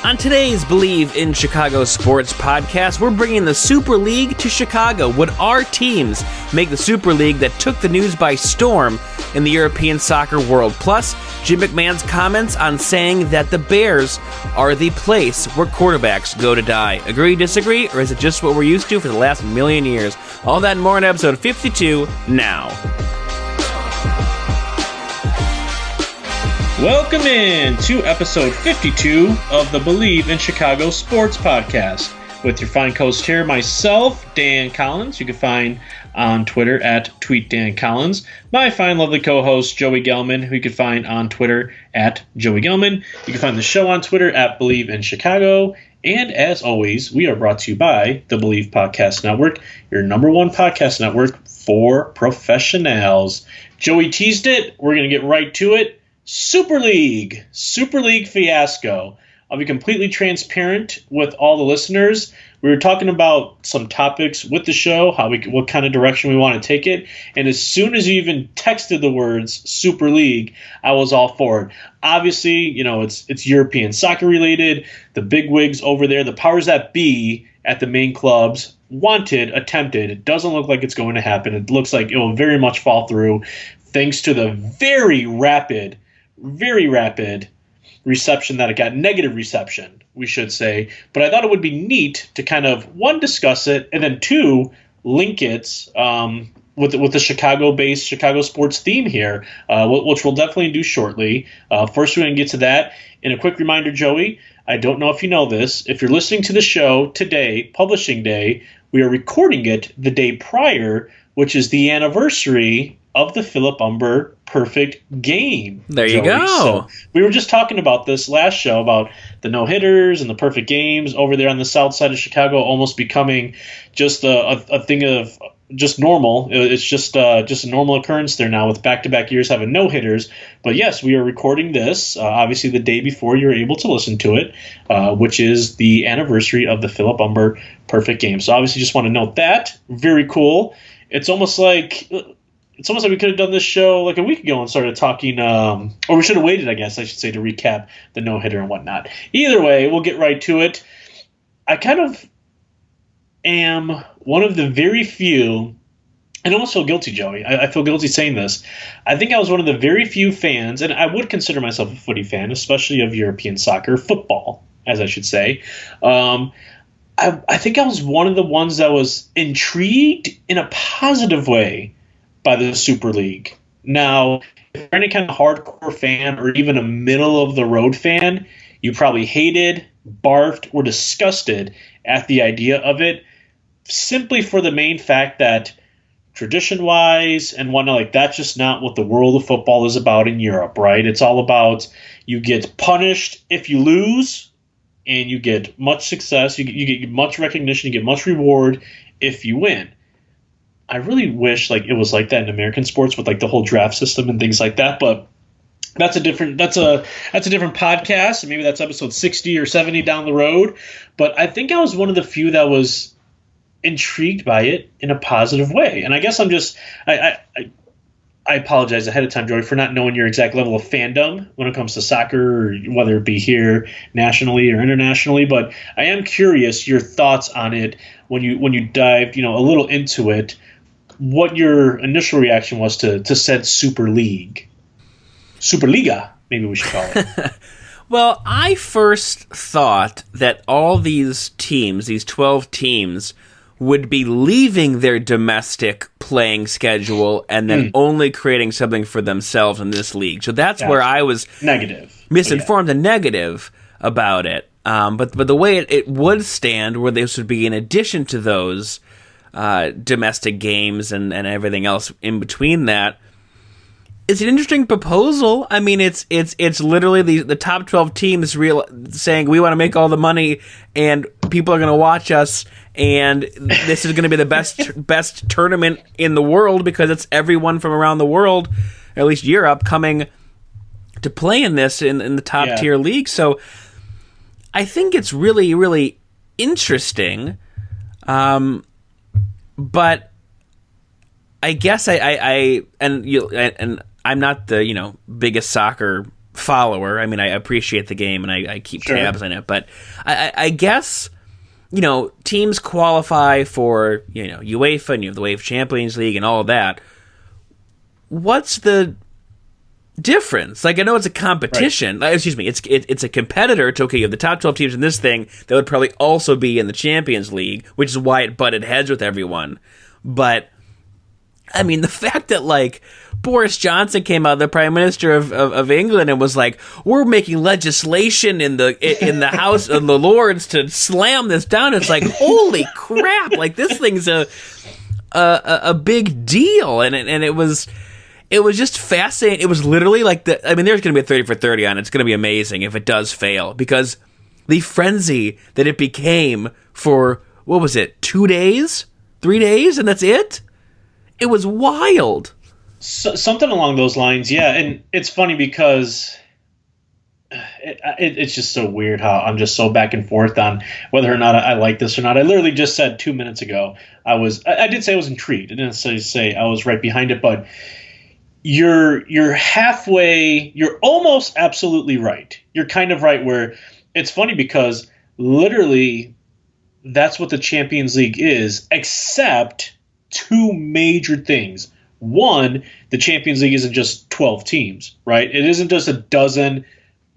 On today's Believe in Chicago Sports podcast, we're bringing the Super League to Chicago. Would our teams make the Super League that took the news by storm in the European soccer world? Plus, Jim McMahon's comments on saying that the Bears are the place where quarterbacks go to die. Agree, disagree, or is it just what we're used to for the last million years? All that and more in episode 52 now. Welcome in to episode 52 of the Believe in Chicago Sports podcast with your fine host here, myself, Dan Collins. You can find on Twitter at @TweetDanCollins. My fine, lovely co-host, Joey Gelman, who you can find on Twitter at Joey Gelman. You can find the show on Twitter at Believe in Chicago. And as always, we are brought to you by the Believe Podcast Network, your number one podcast network for professionals. Joey teased it. We're going to get right to it. Super League fiasco. I'll be completely transparent with all the listeners. We were talking about some topics with the show, what kind of direction we want to take it, and as soon as you even texted the words Super League, I was all for it. Obviously, you know, it's European soccer related. The bigwigs over there, the powers that be at the main clubs, attempted. It doesn't look like it's going to happen. It looks like it will very much fall through, thanks to the very rapid reception that it got, negative reception, we should say. But I thought it would be neat to kind of, one, discuss it, and then two, link it with the Chicago-based Chicago sports theme here, which we'll definitely do shortly. First, we're going to get to that. And a quick reminder, Joey, I don't know if you know this. If you're listening to the show today, publishing day, we are recording it the day prior, which is the anniversary of the Philip Umber perfect game. There you go. So we were just talking about this last show about the no-hitters and the perfect games over there on the south side of Chicago almost becoming just a thing of just normal. It's just a normal occurrence there now with back-to-back years having no-hitters. But yes, we are recording this obviously the day before you're able to listen to it, which is the anniversary of the Philip Umber perfect game. So obviously just want to note that. Very cool. It's almost like we could have done this show like a week ago and started talking, or we should have waited, I guess I should say, to recap the no-hitter and whatnot. Either way, we'll get right to it. I kind of am one of the very few, and I almost feel guilty, Joey. I feel guilty saying this. I think I was one of the very few fans, and I would consider myself a footy fan, especially of European soccer, football, as I should say. I think I was one of the ones that was intrigued in a positive way by the Super League. Now, if you're any kind of hardcore fan or even a middle-of-the-road fan, you probably hated, barfed, or disgusted at the idea of it, simply for the main fact that tradition-wise and whatnot, like, that's just not what the world of football is about in Europe, right? It's all about you get punished if you lose, and you get much success, you get much recognition, you get much reward if you win. I really wish like it was like that in American sports with like the whole draft system and things like that, but that's a different podcast, and maybe that's episode 60 or 70 down the road. But I think I was one of the few that was intrigued by it in a positive way. And I guess I apologize ahead of time, Joey, for not knowing your exact level of fandom when it comes to soccer, or whether it be here nationally or internationally. But I am curious your thoughts on it when you dived, a little into it. What your initial reaction was to said Superliga, maybe we should call it. Well, I first thought that all these teams, these 12 teams, would be leaving their domestic playing schedule and then only creating something for themselves in this league. So that's where I was misinformed and negative about it. But the way it would stand, where this would be in addition to those domestic games and everything else in between that, it's an interesting proposal. I mean, it's literally the top 12 teams saying we want to make all the money and people are going to watch us, and this is going to be the best tournament in the world because it's everyone from around the world, or at least Europe, coming to play in this in the top tier league. So I think it's really, really interesting. But I guess I'm not the biggest soccer follower. I mean, I appreciate the game and I keep tabs on it, but I guess, teams qualify for, UEFA, and you have the UEFA Champions League and all of that. What's the difference? Like, I know it's a competition. Right. Excuse me, it's a competitor to, okay, you have the top 12 teams in this thing that would probably also be in the Champions League, which is why it butted heads with everyone. But I mean, the fact that, like, Boris Johnson came out, the Prime Minister of England, and was like, we're making legislation in the House of the Lords to slam this down. It's like, holy crap! Like, this thing's a big deal, and it was just fascinating. It was literally like there's going to be a 30 for 30 on it. It's going to be amazing if it does fail, because the frenzy that it became for, what was it, 2 days, 3 days, and that's it. It was wild. Something along those lines, yeah. And it's funny because it's just so weird how I'm just so back and forth on whether or not I like this or not. I literally just said 2 minutes ago I did say I was intrigued. I didn't say I was right behind it, but you're halfway. You're almost absolutely right. You're kind of right. Where it's funny because literally that's what the Champions League is, except two major things. One, the Champions League isn't just 12 teams, right? It isn't just a dozen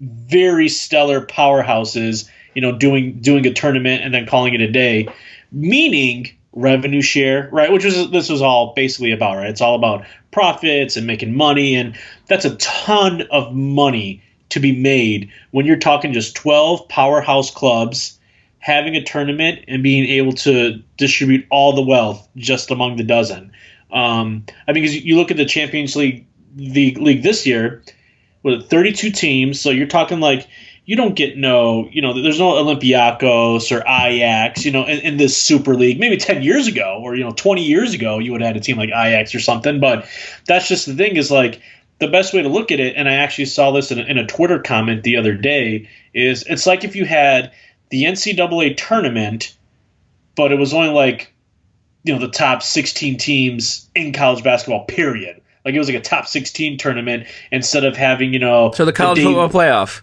very stellar powerhouses, doing a tournament and then calling it a day, meaning revenue share, right? This was all basically about, right? It's all about profits and making money, and that's a ton of money to be made when you're talking just 12 powerhouse clubs having a tournament and being able to distribute all the wealth just among the dozen. Because you look at the Champions League, the league this year with 32 teams, so you're talking like you don't get there's no Olympiacos or Ajax, in this Super League. Maybe 10 years ago or 20 years ago you would have had a team like Ajax or something, but that's just the thing is like the best way to look at it, and I actually saw this in a Twitter comment the other day, is it's like if you had the NCAA tournament, but it was only like, the top 16 teams in college basketball, period. Like it was like a top 16 tournament instead of having, So the college football playoff.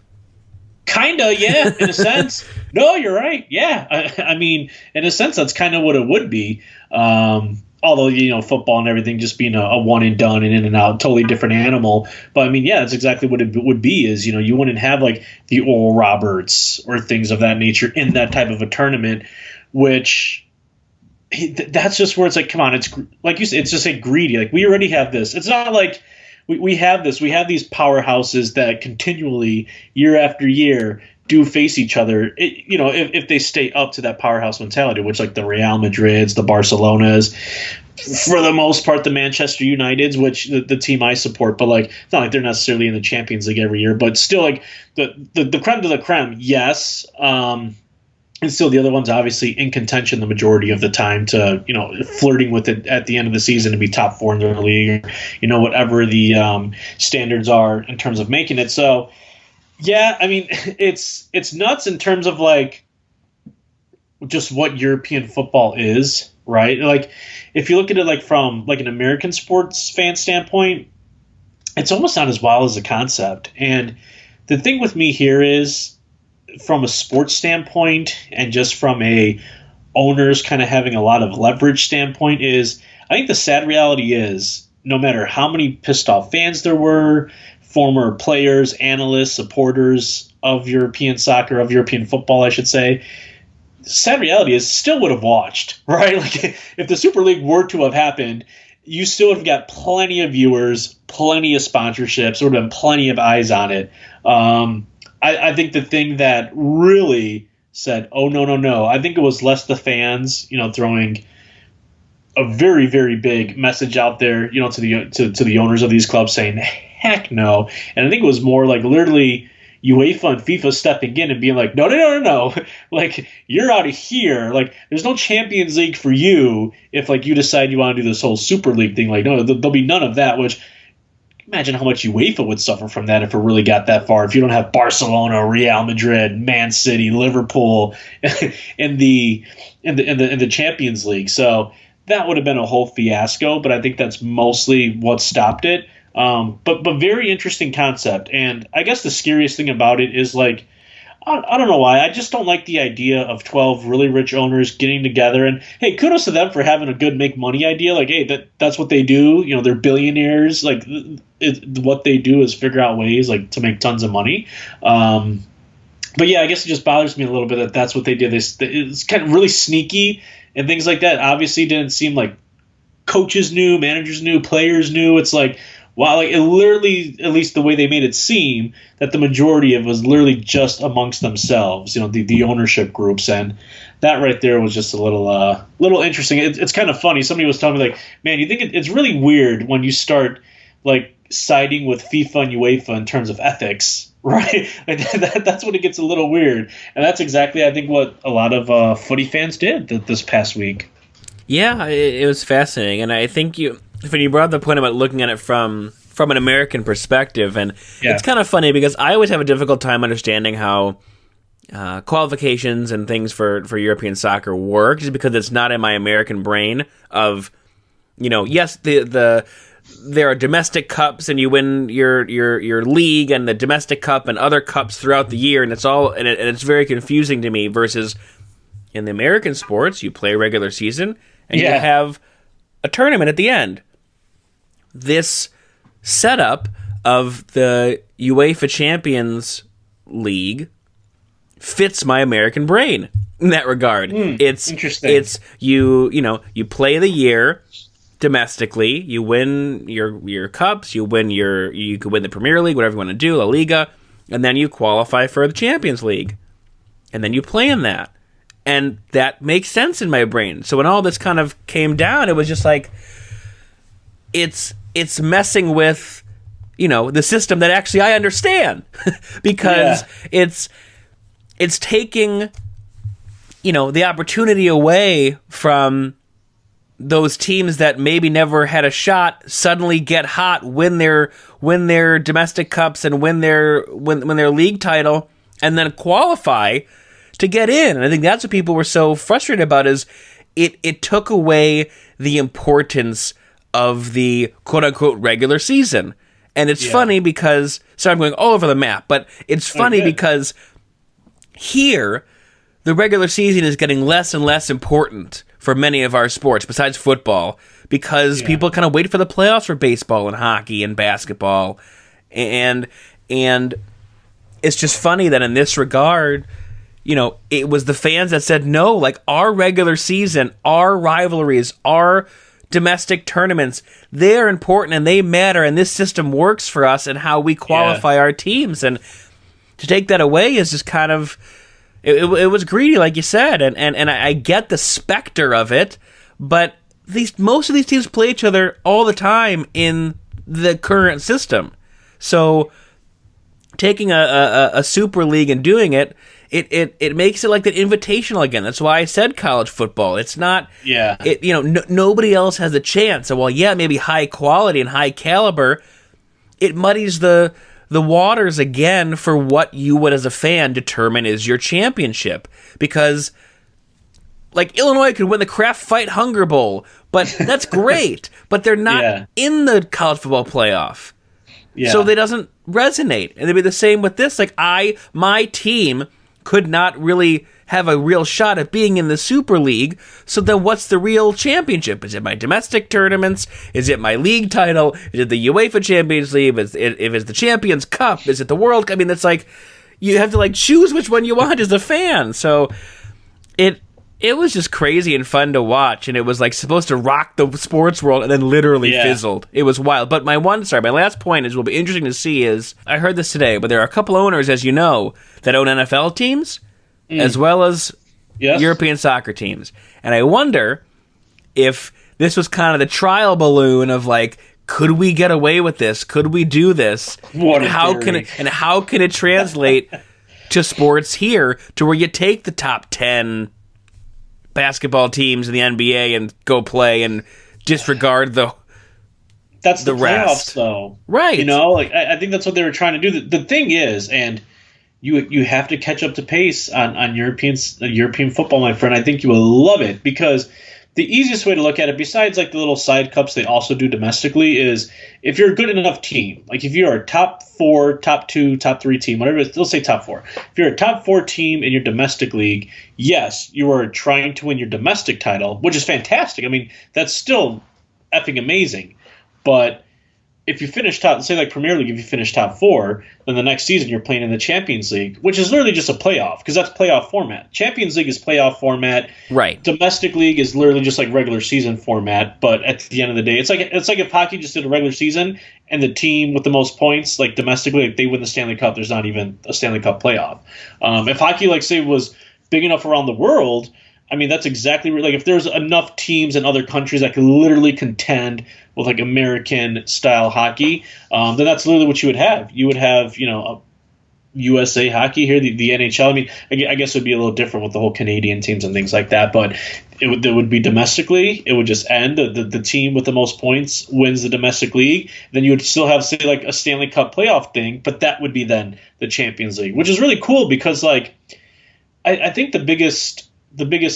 Kinda, yeah, in a sense. No, you're right. Yeah. I mean, in a sense, that's kind of what it would be. Although, football and everything just being a one and done and in and out, totally different animal. But I mean, yeah, that's exactly what it would be is, you wouldn't have like the Oral Roberts or things of that nature in that type of a tournament, which that's just where it's like, come on, it's like you said, it's just like greedy. Like we already have this. It's not like we have this. We have these powerhouses that continually, year after year, do face each other. If they stay up to that powerhouse mentality, which like the Real Madrids, the Barcelonas, for the most part, the Manchester Uniteds, which the team I support, but like it's not like they're necessarily in the Champions League every year, but still like the creme de la creme, yes. And still the other one's obviously in contention the majority of the time to, flirting with it at the end of the season to be top four in their league, or, whatever the standards are in terms of making it. So, yeah, I mean, it's nuts in terms of like just what European football is, right? Like if you look at it like from like an American sports fan standpoint, it's almost not as wild as a concept. And the thing with me here is, from a sports standpoint and just from a owners kind of having a lot of leverage standpoint, is I think the sad reality is no matter how many pissed off fans there were, former players, analysts, supporters of European soccer, of European football, I should say, the sad reality is still would have watched, right? Like if the Super League were to have happened, you still would have got plenty of viewers, plenty of sponsorships, there would have been plenty of eyes on it. I think the thing that really said, oh, no, I think it was less the fans, throwing a very, very big message out there, to the owners of these clubs saying, heck no. And I think it was more like literally UEFA and FIFA stepping in and being like, no. Like, you're out of here. Like, there's no Champions League for you if, like, you decide you want to do this whole Super League thing. Like, no, there'll be none of that, which – imagine how much UEFA would suffer from that if it really got that far. If you don't have Barcelona, Real Madrid, Man City, Liverpool in the Champions League, so that would have been a whole fiasco. But I think that's mostly what stopped it. But very interesting concept. And I guess the scariest thing about it is like, I don't know why. I just don't like the idea of 12 really rich owners getting together. And hey, kudos to them for having a good make money idea. Like, hey, that's what they do. You know, they're billionaires. Like, what they do is figure out ways like to make tons of money. But yeah, I guess it just bothers me a little bit that that's what they did. It's kind of really sneaky and things like that. Obviously, didn't seem like coaches knew, managers knew, players knew. It's like, wow, like it literally, at least the way they made it seem, that the majority of it was literally just amongst themselves, you know, the ownership groups, and that right there was just a little interesting. It's kind of funny. Somebody was telling me like, man, you think it's really weird when you start like siding with FIFA and UEFA in terms of ethics, right? Like that's when it gets a little weird, and that's exactly I think what a lot of footy fans did this past week. Yeah, it was fascinating, and I think when you brought up the point about looking at it from an American perspective, and it's kind of funny because I always have a difficult time understanding how qualifications and things for European soccer work, just because it's not in my American brain of, you know, yes, there are domestic cups and you win your league and the domestic cup and other cups throughout the year, and it's very confusing to me versus in the American sports, you play regular season and you have a tournament at the end. This setup of the UEFA Champions League fits my American brain in that regard. It's interesting. It's you play the year domestically, you win your cups, you could win the Premier League, whatever you want to do, La Liga, and then you qualify for the Champions League. And then you play in that. And that makes sense in my brain. So when all this kind of came down, it was just like it's messing with, you know, the system that actually I understand because it's taking, you know, the opportunity away from those teams that maybe never had a shot suddenly get hot, win their domestic cups and win their league title and then qualify to get in. And I think that's what people were so frustrated about is it took away the importance of the quote-unquote regular season. And it's funny because, so I'm going all over the map, but it's funny because here, the regular season is getting less and less important for many of our sports, besides football, because people kind of wait for the playoffs for baseball and hockey and basketball. And it's just funny that in this regard, you know, it was the fans that said, no, like our regular season, our rivalries, our domestic tournaments, they're important and they matter, and this system works for us and how we qualify our teams. And to take that away is just kind of, it was greedy, like you said, and I get the specter of it, but most of these teams play each other all the time in the current system. So taking a Super League and doing it, it makes it like that invitational again. That's why I said college football. It's not, nobody else has a chance. So while maybe high quality and high caliber, it muddies the waters again for what you would as a fan determine is your championship. Because like Illinois could win the Kraft Fight Hunger Bowl, but that's great. But they're not in the college football playoff. Yeah. So it doesn't resonate. And it'd be the same with this. Like my team could not really have a real shot at being in the Super League. So then what's the real championship? Is it my domestic tournaments? Is it my league title? Is it the UEFA Champions League? If it's the Champions Cup? Is it the World Cup? I mean, it's like you have to like choose which one you want as a fan. So it was just crazy and fun to watch, and it was like supposed to rock the sports world, and then literally fizzled. It was wild. But my last point is will be interesting to see is, I heard this today, but there are a couple owners, as you know, that own NFL teams, as well as European soccer teams. And I wonder if this was kind of the trial balloon of like, could we get away with this? Could we do this? How can it translate to sports here to where you take the top 10 basketball teams in the NBA and go play and disregard that's the playoffs, rest. Though, right? You know, like I think that's what they were trying to do. The thing is, and you have to catch up to pace on European football, my friend. I think you will love it because the easiest way to look at it, besides like the little side cups they also do domestically, is if you're a good enough team, like if you're a top 4, top 2, top 3 team, whatever it is, let's say top 4. If you're a top 4 team in your domestic league, yes, you are trying to win your domestic title, which is fantastic. I mean, that's still effing amazing. But if you finish top, say like Premier League, if you finish top 4, then the next season you're playing in the Champions League, which is literally just a playoff, because that's playoff format. Champions League is playoff format. Right. Domestic League is literally just like regular season format. But at the end of the day, it's like if hockey just did a regular season and the team with the most points, like domestically, if they win the Stanley Cup, there's not even a Stanley Cup playoff. If hockey, like say, was big enough around the world, I mean, that's exactly like if there's enough teams in other countries that could literally contend with like American style hockey, then that's literally what you would have. You would have, a USA hockey here, the NHL. I mean, I guess it would be a little different with the whole Canadian teams and things like that, but it would be domestically. It would just end. The team with the most points wins the domestic league. Then you would still have, say, like a Stanley Cup playoff thing, but that would be then the Champions League, which is really cool because, like, I think the biggest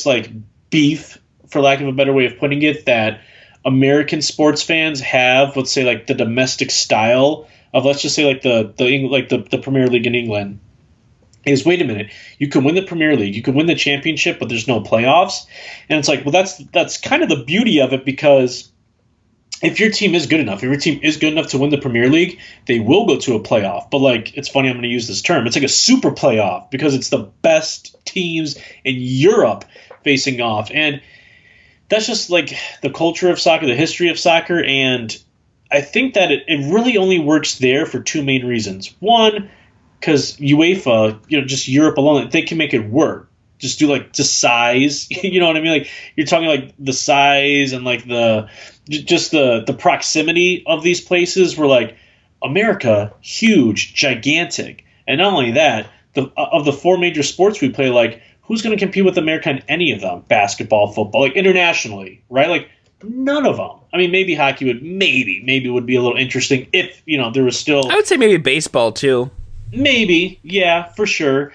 like beef, for lack of a better way of putting it, that American sports fans have, let's say like the domestic style of, let's just say like the Premier League in England, is, wait a minute, you can win the Premier League, you can win the championship, but there's no playoffs. And it's like, well, that's kind of the beauty of it, because if your team is good enough, to win the Premier League, they will go to a playoff. But like, it's funny, I'm going to use this term. It's like a super playoff because it's the best teams in Europe facing off. And that's just like the culture of soccer, the history of soccer. And I think that it really only works there for 2 main reasons. One, because UEFA, just Europe alone, they can make it work. Just do like just size, you know what I mean? Like, you're talking like the size and like the proximity of these places were like America, huge, gigantic. And not only that, of the 4 major sports we play, like, who's going to compete with America in any of them? Basketball, football, like internationally, right? Like, none of them. I mean, maybe hockey would would be a little interesting if, there was still. I would say maybe baseball too. Maybe, yeah, for sure.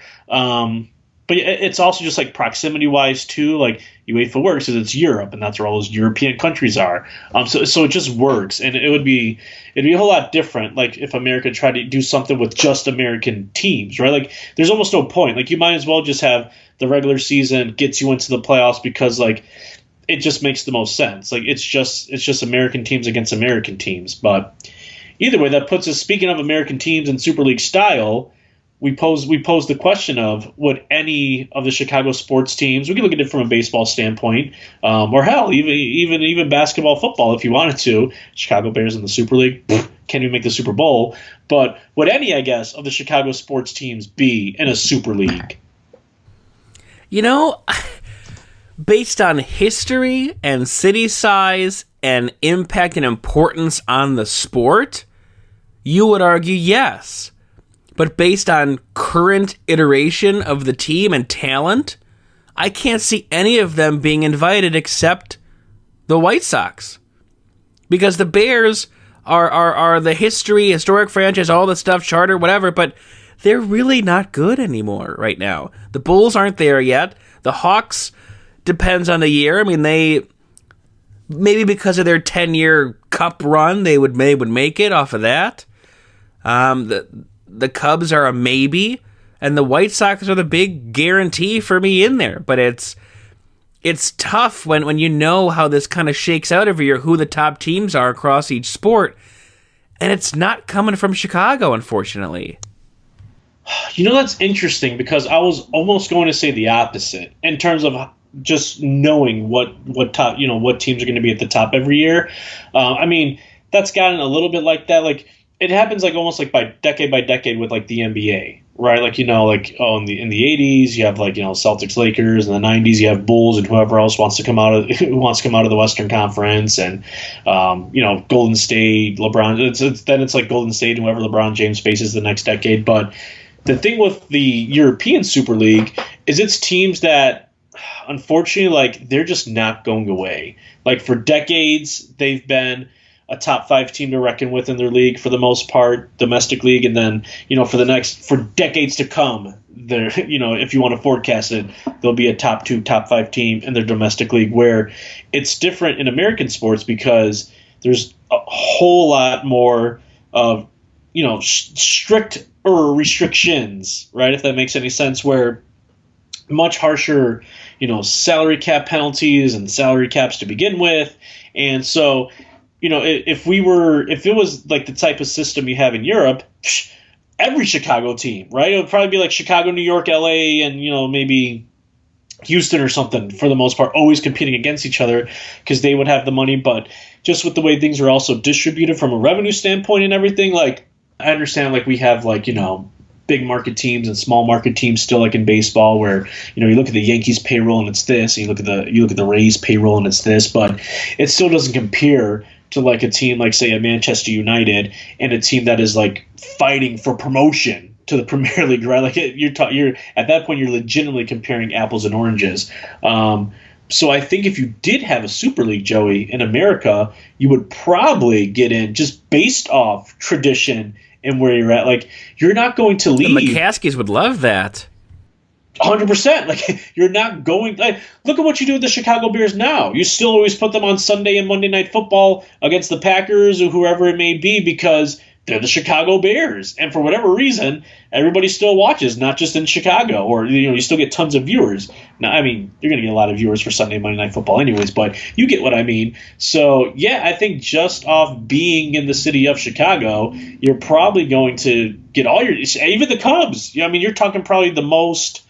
But it's also just like proximity-wise too. Like, UEFA works because it's Europe, and that's where all those European countries are. So it just works, and it'd be a whole lot different. Like if America tried to do something with just American teams, right? Like, there's almost no point. Like, you might as well just have the regular season gets you into the playoffs, because like it just makes the most sense. Like, it's just American teams against American teams. But either way, that puts us, speaking of American teams and Super League style, we pose the question of, would any of the Chicago sports teams, we can look at it from a baseball standpoint, or hell, even basketball, football, if you wanted to. Chicago Bears in the Super League, can't even make the Super Bowl. But would any, I guess, of the Chicago sports teams be in a Super League? Based on history and city size and impact and importance on the sport, you would argue yes. But based on current iteration of the team and talent, I can't see any of them being invited except the White Sox. Because the Bears are the historic franchise, all the stuff, charter, whatever, but they're really not good anymore right now. The Bulls aren't there yet. The Hawks, depends on the year. I mean, they, maybe because of their 10-year cup run, they would make it off of that. The Cubs are a maybe, and the White Sox are the big guarantee for me in there. But it's tough when you know how this kind of shakes out every year, who the top teams are across each sport, and it's not coming from Chicago, unfortunately. That's interesting, because I was almost going to say the opposite in terms of just knowing what top, what teams are going to be at the top every year. I mean, that's gotten a little bit like that. Like, it happens like almost like by decade with like the NBA, right? Like, in the 80s you have like, Celtics, Lakers. In the 90s you have Bulls and whoever else wants to come out of the Western Conference, and Golden State, LeBron. It's like Golden State and whoever LeBron James faces the next decade. But the thing with the European Super League is it's teams that, unfortunately, like, they're just not going away. Like, for decades they've been a top 5 team to reckon with in their league for the most part, domestic league, and then for decades to come, they're, if you want to forecast it, they'll be a top 2, top 5 team in their domestic league, where it's different in American sports because there's a whole lot more of, strict restrictions, right? If that makes any sense, where much harsher, salary cap penalties and salary caps to begin with. And so, if it was like the type of system you have in Europe, every Chicago team, right? It would probably be like Chicago, New York, LA, and, maybe Houston or something for the most part, always competing against each other because they would have the money. But just with the way things are also distributed from a revenue standpoint and everything, like, I understand, like, we have, like, big market teams and small market teams still, like in baseball, where you look at the Yankees payroll and it's this, and you look at the Rays payroll and it's this, but it still doesn't compare to like a team like, say, a Manchester United and a team that is like fighting for promotion to the Premier League, right? Like you're at that point you're legitimately comparing apples and oranges. So I think if you did have a Super League, Joey, in America, you would probably get in just based off tradition and where you're at. Like, you're not going to leave. The McCaskies would love that. 100%. Like, you're not going. Like, look at what you do with the Chicago Bears now. You still always put them on Sunday and Monday Night Football against the Packers or whoever it may be because they're the Chicago Bears. And for whatever reason, everybody still watches, not just in Chicago. Or, you still get tons of viewers. Now, I mean, you're going to get a lot of viewers for Sunday and Monday Night Football anyways, but you get what I mean. So, yeah, I think just off being in the city of Chicago, you're probably going to get all your – even the Cubs. I mean, you're talking probably the most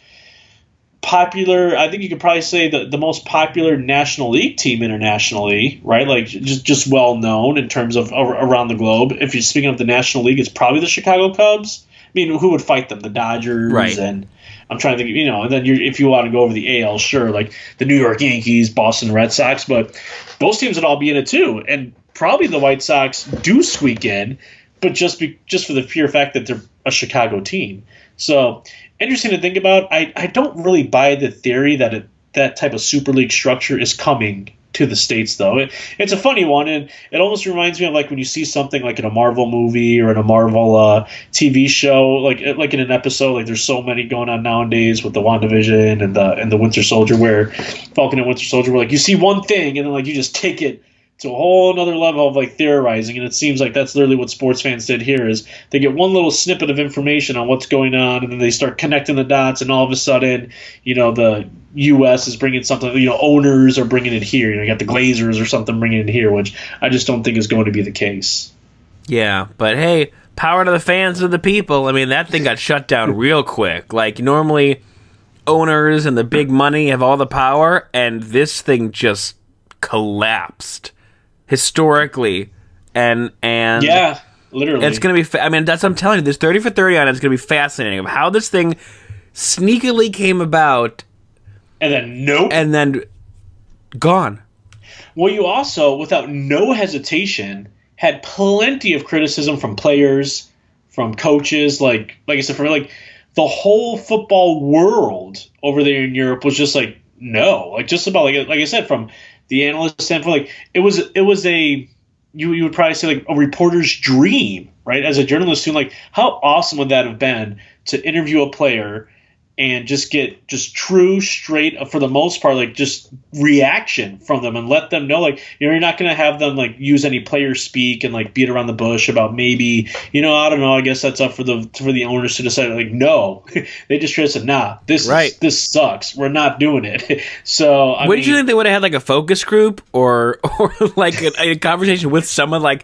popular – I think you could probably say the most popular National League team internationally, right? Like, just well-known in terms of around the globe. If you're speaking of the National League, it's probably the Chicago Cubs. I mean, who would fight them? The Dodgers, right? And I'm trying to think, and then if you want to go over the AL, sure, like the New York Yankees, Boston Red Sox, but those teams would all be in it too, and probably the White Sox do squeak in, but just for the pure fact that they're a Chicago team. So interesting to think about. I don't really buy the theory that that type of Super League structure is coming to the States, though. It's a funny one, and it almost reminds me of like when you see something like in a Marvel movie or in a Marvel TV show, like in an episode. Like there's so many going on nowadays with the WandaVision and the Winter Soldier, where Falcon and Winter Soldier, where like you see one thing and then like you just take it to a whole another level of like theorizing, and it seems like that's literally what sports fans did here. Is they get one little snippet of information on what's going on, and then they start connecting the dots, and all of a sudden, the U.S. is bringing something. Owners are bringing it here. You got the Glazers or something bringing it here, which I just don't think is going to be the case. Yeah, but hey, power to the fans and the people. I mean, that thing got shut down real quick. Like normally, owners and the big money have all the power, and this thing just collapsed. Historically, and yeah, literally, it's gonna be. I mean, that's what I'm telling you. There's 30 for 30 on it. It's gonna be fascinating of how this thing sneakily came about, and then gone. Well, you also, without no hesitation, had plenty of criticism from players, from coaches, like I said, from like the whole football world over there in Europe was just like no, like just about like I said from the analyst standpoint, like it was a you would probably say like a reporter's dream, right? As a journalist, like how awesome would that have been to interview a player and just get just true, straight, for the most part, like just reaction from them and let them know, like, you're not going to have them like use any player speak and like beat around the bush about maybe, I don't know, I guess that's up for the owners to decide. Like, no, they just try to say, nah, this sucks. We're not doing it. So, wouldn't you think they would have had like a focus group or like a conversation with someone like,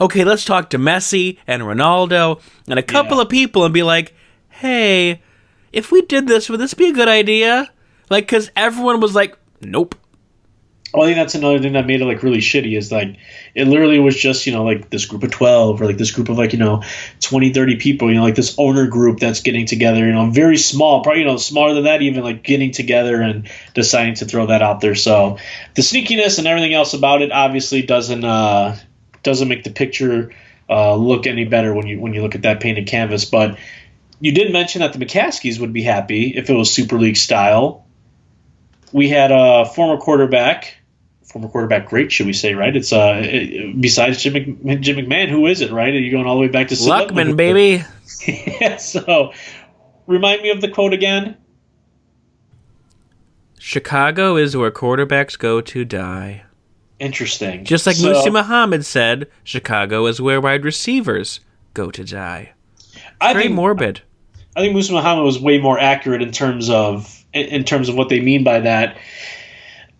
okay, let's talk to Messi and Ronaldo and a couple of people and be like, hey, if we did this, would this be a good idea? Like, because everyone was like, nope. Well, I think that's another thing that made it like really shitty is like it literally was just, like this group of 12 or like this group of like, 20, 30 people, like this owner group that's getting together, very small, probably, smaller than that even, like getting together and deciding to throw that out there. So the sneakiness and everything else about it obviously doesn't make the picture look any better when you look at that painted canvas. But you did mention that the McCaskies would be happy if it was Super League style. We had a former quarterback great, should we say, right? It's besides Jim McMahon, who is it, right? Are you going all the way back to Luckman, baby? Yeah, so Remind me of the quote again. Chicago is where quarterbacks go to die. Interesting. Just like Musi Muhammad said, Chicago is where wide receivers go to die. Very morbid. I think Musi Muhammad was way more accurate in terms of what they mean by that.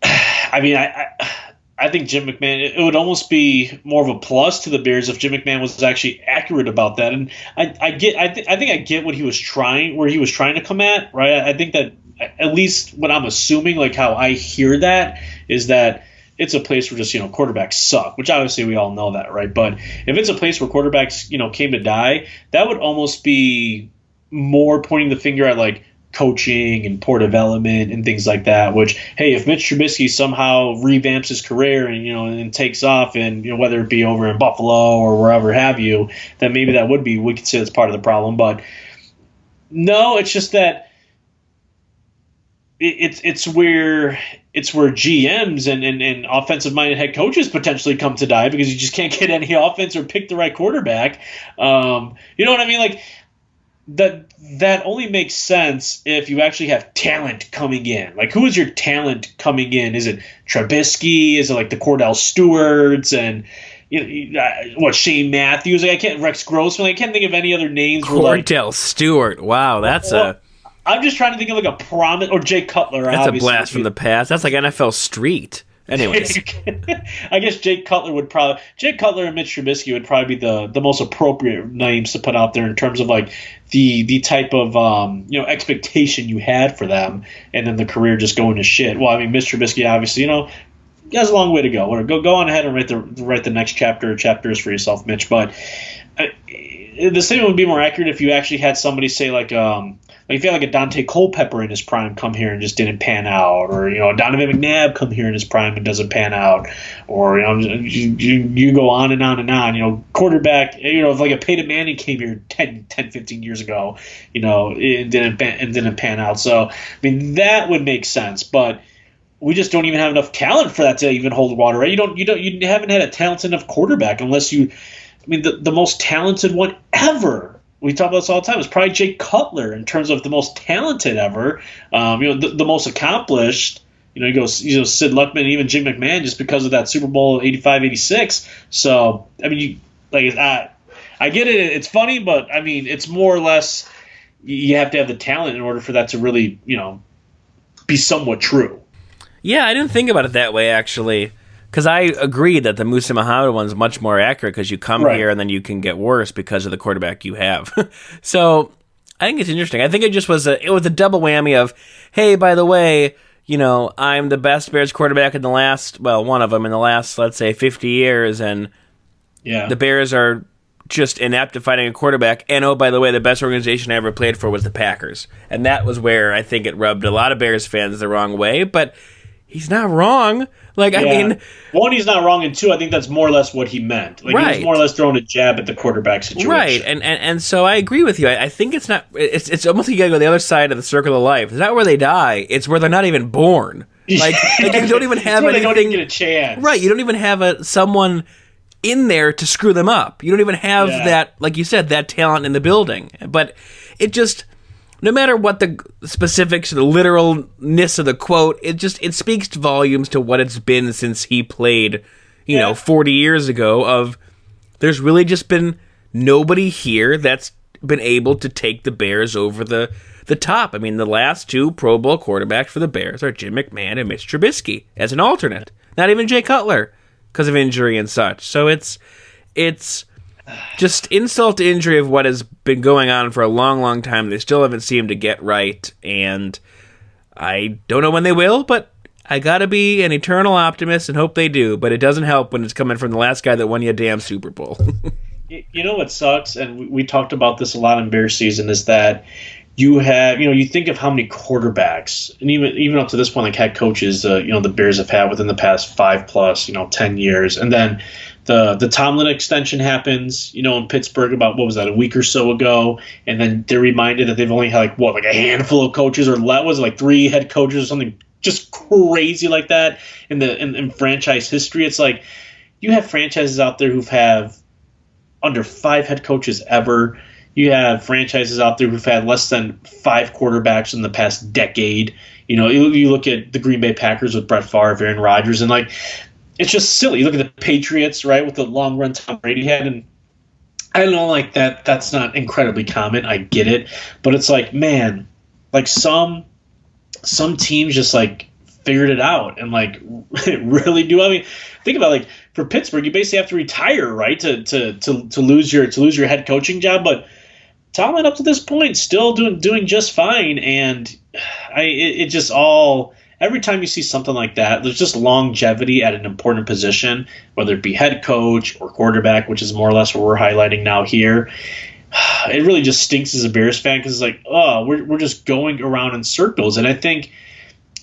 I mean, I think Jim McMahon. It would almost be more of a plus to the Bears if Jim McMahon was actually accurate about that. And I think I get where he was trying to come at. Right. I think that at least what I'm assuming, like how I hear that, is that it's a place where just, quarterbacks suck, which obviously we all know that, right? But if it's a place where quarterbacks, came to die, that would almost be more pointing the finger at like coaching and poor development and things like that, which, hey, if Mitch Trubisky somehow revamps his career and, and takes off, and, whether it be over in Buffalo or wherever have you, then maybe we could say that's part of the problem. But no, it's just that it's where GMs and offensive minded head coaches potentially come to die, because you just can't get any offense or pick the right quarterback. You know what I mean? Like that only makes sense if you actually have talent coming in. Like, who is your talent coming in? Is it Trubisky? Is it like the Cordell Stewarts and Shane Matthews? Like, Rex Grossman. I can't think of any other names. Cordell Stewart. Wow, I'm just trying to think of like a prominent, or Jay Cutler. That's a blast from the past. That's like NFL Street. Anyways, I guess Jay Cutler and Mitch Trubisky would probably be the most appropriate names to put out there in terms of like the type of expectation you had for them, and then the career just going to shit. Well, I mean, Mitch Trubisky obviously he has a long way to go. Go on ahead and write the next chapters for yourself, Mitch. But the statement would be more accurate if you actually had somebody say like if you had like a Dante Culpepper in his prime come here and just didn't pan out, or Donovan McNabb come here in his prime and doesn't pan out, or you go on and on and on. Quarterback, if like a Peyton Manning came here 10, 15 years ago, and didn't pan out. So I mean, that would make sense, but we just don't even have enough talent for that to even hold water, right? You haven't had a talented enough quarterback unless the most talented one ever. We talk about this all the time. It's probably Jay Cutler in terms of the most talented ever. The most accomplished. You go Sid Luckman and even Jim McMahon just because of that Super Bowl 85-86. So I mean, I get it. It's funny, but I mean, it's more or less you have to have the talent in order for that to really be somewhat true. Yeah, I didn't think about it that way actually. Because I agree that the Musa Muhammad one's much more accurate, because you come here and then you can get worse because of the quarterback you have. So I think it's interesting. I think it just was a double whammy of, hey, by the way, I'm the best Bears quarterback in one of them in the last, let's say, 50 years, and the Bears are just inept at finding a quarterback. And oh, by the way, the best organization I ever played for was the Packers. And that was where I think it rubbed a lot of Bears fans the wrong way, but he's not wrong. I mean, one, he's not wrong, and two, I think that's more or less what he meant. He was more or less throwing a jab at the quarterback situation. Right, and so I agree with you. I think it's not. It's almost like you gotta go the other side of the circle of life. It's not where they die. It's where they're not even born. Like you don't even have anything. They don't even get a chance. Right, you don't even have someone in there to screw them up. You don't even have that, like you said, that talent in the building. But it just. No matter what the specifics, the literalness of the quote, it speaks volumes to what it's been since he played, 40 years ago. Of there's really just been nobody here that's been able to take the Bears over the top. I mean, the last two Pro Bowl quarterbacks for the Bears are Jim McMahon and Mitch Trubisky as an alternate. Not even Jay Cutler because of injury and such. So it's just insult to injury of what has been going on for a long, long time. They still haven't seemed to get right, and I don't know when they will, but I gotta be an eternal optimist and hope they do. But it doesn't help when it's coming from the last guy that won you a damn Super Bowl. You know what sucks, and we talked about this a lot in Bears season, is that you have, you think of how many quarterbacks, and even up to this point, like head coaches, the Bears have had within the past 5+, 10 years, and then the Tomlin extension happens, in Pittsburgh about, what was that, a week or so ago, and then they're reminded that they've only had like a handful of coaches, or was it like 3 head coaches or something just crazy like that in franchise history. It's like you have franchises out there who've have under 5 head coaches ever. You have franchises out there who've had less than 5 quarterbacks in the past decade. You look at the Green Bay Packers with Brett Favre, Aaron Rodgers, and like it's just silly. You look at the Patriots, right, with the long run Tom Brady had, and I don't know, like that's not incredibly common. I get it, but it's like, man, like some teams just like figured it out and like really do. I mean, think about like for Pittsburgh, you basically have to retire, right, to lose your head coaching job, but Tomlin up to this point still doing just fine, and it just all. Every time you see something like that, there's just longevity at an important position, whether it be head coach or quarterback, which is more or less what we're highlighting now here. It really just stinks as a Bears fan because it's like, oh, we're just going around in circles. And I think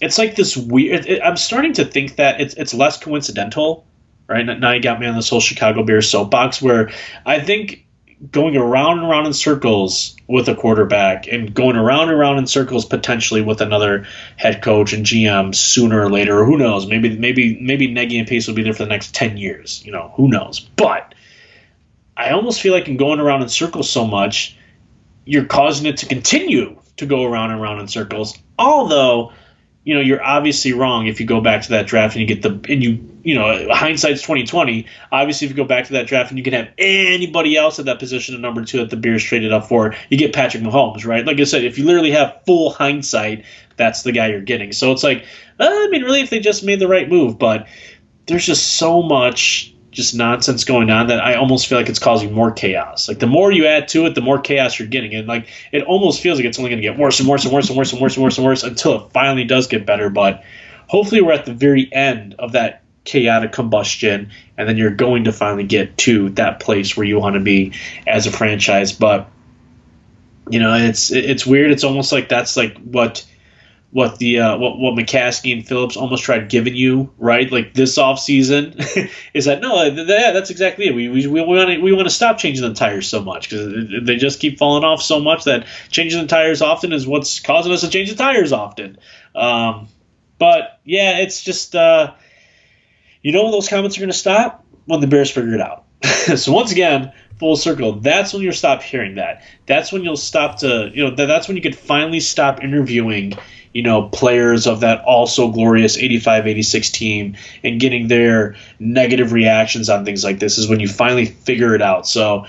it's like this weird – I'm starting to think that it's less coincidental, right? Now you got me on this whole Chicago Bears soapbox where I think – going around and around in circles with a quarterback and going around and around in circles potentially with another head coach and GM sooner or later, or who knows, maybe Nagy and Pace will be there for the next 10 years, who knows. But I almost feel like in going around in circles so much, you're causing it to continue to go around and around in circles, although you're obviously wrong if you go back to that draft and you get hindsight's 2020. Obviously, if you go back to that draft and you can have anybody else at that position at number 2 that the Bears traded up for, you get Patrick Mahomes, right? Like I said, if you literally have full hindsight, that's the guy you're getting. So it's like, really, if they just made the right move, but there's just so much just nonsense going on that I almost feel like it's causing more chaos. Like the more you add to it, the more chaos you're getting. And like it almost feels like it's only going to get worse and worse and worse and worse and worse and worse and worse until it finally does get better. But hopefully we're at the very end of that chaotic combustion, and then you're going to finally get to that place where you want to be as a franchise. But it's weird. It's almost like that's like what McCaskey and Phillips almost tried giving you, right? Like this offseason is that that's exactly it. We want to stop changing the tires so much because they just keep falling off so much that changing the tires often is what's causing us to change the tires often. But yeah, it's just when those comments are going to stop when the Bears figure it out. So once again, full circle. That's when you'll stop hearing that. That's when you'll stop that's when you could finally stop interviewing players of that also glorious 85-86 team and getting their negative reactions on things like this is when you finally figure it out. So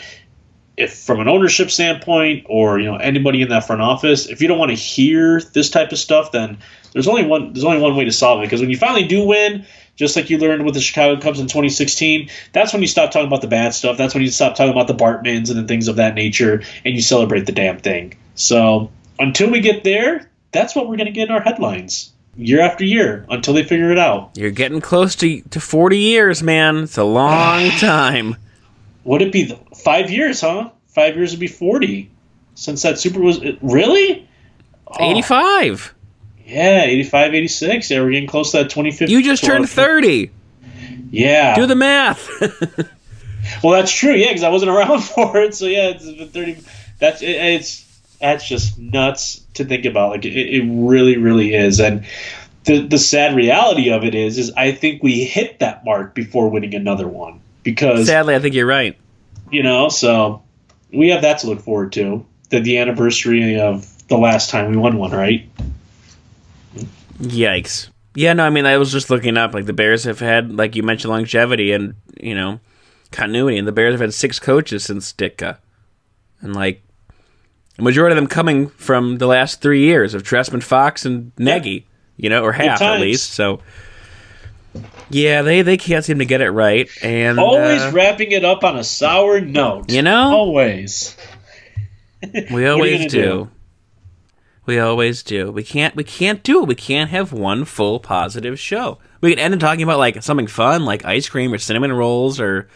if from an ownership standpoint or anybody in that front office, if you don't want to hear this type of stuff, then there's only one way to solve it, because when you finally do win, just like you learned with the Chicago Cubs in 2016, that's when you stop talking about the bad stuff. That's when you stop talking about the Bartmans and the things of that nature, and you celebrate the damn thing. So until we get there, that's what we're going to get in our headlines year after year until they figure it out. You're getting close to 40 years, man. It's a long time. Would it be 5 years, huh? 5 years would be 40 since that Super was really? 85. Yeah, 85, 86. Yeah, we're getting close to that 2050. You just turned 30. Yeah. Do the math. Well, that's true. Yeah, because I wasn't around for it. So yeah, it's been 30. That's just nuts to think about. Like it really, really is. And the sad reality of it is I think we hit that mark before winning another one. Because sadly, I think you're right. So we have that to look forward to. The anniversary of the last time we won one, right? Yikes. Yeah, no, I mean, I was just looking up, like, the Bears have had, like you mentioned, longevity and, continuity, and the Bears have had 6 coaches since Ditka. And, like, the majority of them coming from the last 3 years of Trestman, Fox, and Nagy, or half at least, so... Yeah, they can't seem to get it right, and... Always wrapping it up on a sour note. Always. We always do. We always do. We can't do it. We can't have one full positive show. We could end up talking about like something fun, like ice cream or cinnamon rolls, or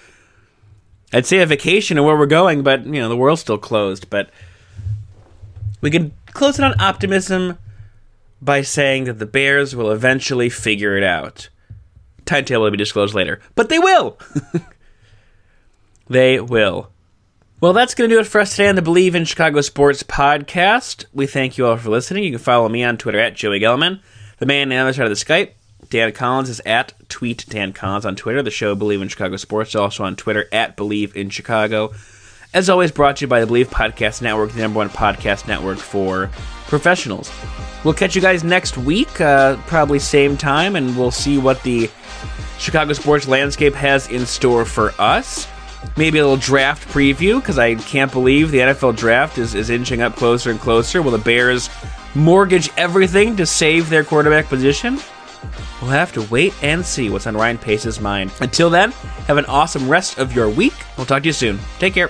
I'd say a vacation or where we're going, but the world's still closed. But we could close it on optimism by saying that the Bears will eventually figure it out. Timetable will be disclosed later, but they will. They will. Well, that's going to do it for us today on the Believe in Chicago Sports podcast. We thank you all for listening. You can follow me on Twitter at Joey Gelman. The man on the other side of the Skype, Dan Collins, is at Tweet Dan Collins on Twitter. The show Believe in Chicago Sports is also on Twitter at Believe in Chicago. As always, brought to you by the Believe Podcast Network, the #1 podcast network for professionals. We'll catch you guys next week, probably same time, and we'll see what the Chicago sports landscape has in store for us. Maybe a little draft preview, because I can't believe the NFL draft is inching up closer and closer. Will the Bears mortgage everything to save their quarterback position? We'll have to wait and see what's on Ryan Pace's mind. Until then, have an awesome rest of your week. We'll talk to you soon. Take care.